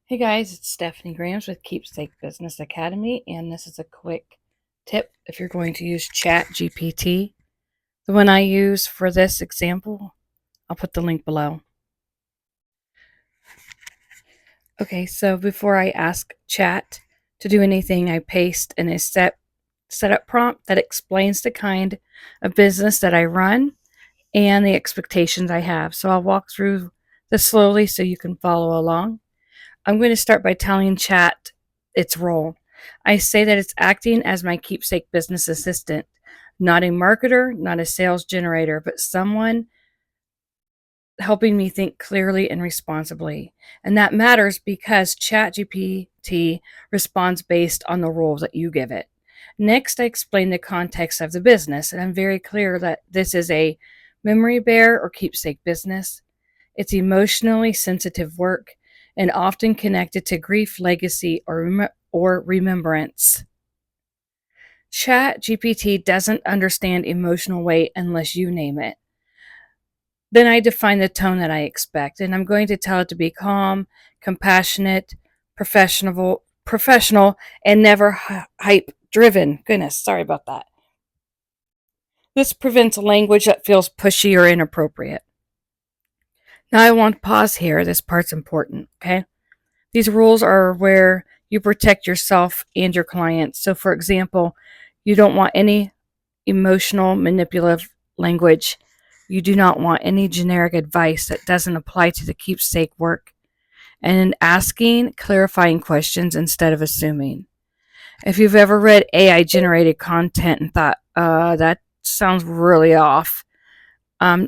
Hey guys, it's Stephanie Grams with Keepsake Business Academy, and this is a quick tip if you're going to use ChatGPT. The one I use for this example, I'll put the link below. Okay, so before I ask Chat to do anything, I paste in a setup prompt that explains the kind of business that I run and the expectations I have. So I'll walk through this slowly so you can follow along. I'm going to start by telling Chat its role. I say that it's acting as my keepsake business assistant, not a marketer, not a sales generator, but someone helping me think clearly and responsibly. And that matters because ChatGPT responds based on the rules that you give it. Next, I explain the context of the business, and I'm very clear that this is a memory bear or keepsake business. It's emotionally sensitive work and often connected to grief, legacy, or remembrance. ChatGPT doesn't understand emotional weight unless you name it. Then I define the tone that I expect, and I'm going to tell it to be calm, compassionate, professional, and never hype driven. Goodness, sorry about that. This prevents language that feels pushy or inappropriate. Now I want to pause here. This part's important, okay? These rules are where you protect yourself and your clients. So, for example, you don't want any emotional, manipulative language. You do not want any generic advice that doesn't apply to the keepsake work. And asking clarifying questions instead of assuming. If you've ever read AI generated content and thought, that sounds really off,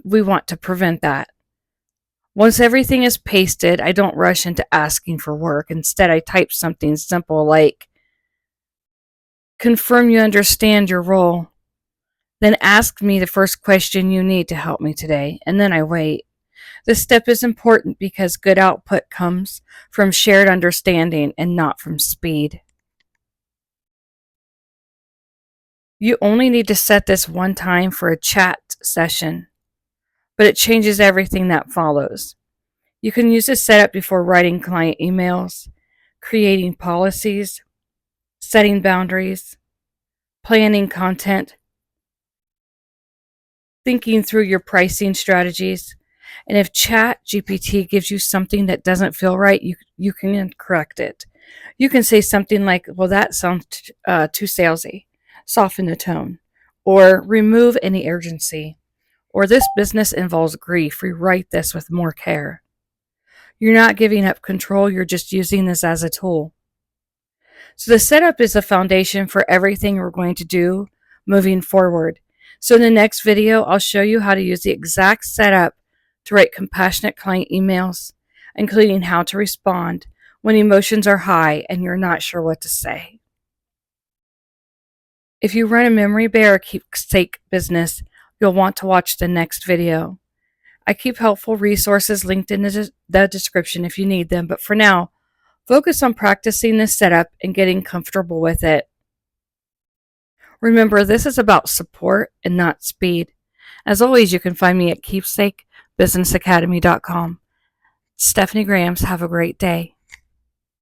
we want to prevent that. Once everything is pasted, I don't rush into asking for work. Instead, I type something simple like, confirm you understand your role. Then ask me the first question you need to help me today, and then I wait. This step is important because good output comes from shared understanding and not from speed. You only need to set this one time for a chat session, but it changes everything that follows. You can use this setup before writing client emails, creating policies, setting boundaries, planning content, thinking through your pricing strategies. And if ChatGPT gives you something that doesn't feel right, you can correct it. You can say something like, well, that sounds too salesy. Soften the tone. Or remove any urgency. Or this business involves grief. Rewrite this with more care. You're not giving up control. You're just using this as a tool. So the setup is the foundation for everything we're going to do moving forward. So in the next video, I'll show you how to use the exact setup to write compassionate client emails, including how to respond when emotions are high and you're not sure what to say. If you run a memory bear or keepsake business, you'll want to watch the next video. I keep helpful resources linked in the description if you need them, but for now, focus on practicing this setup and getting comfortable with it. Remember, this is about support and not speed. As always, you can find me at keepsakebusinessacademy.com. Stephanie Grams, have a great day.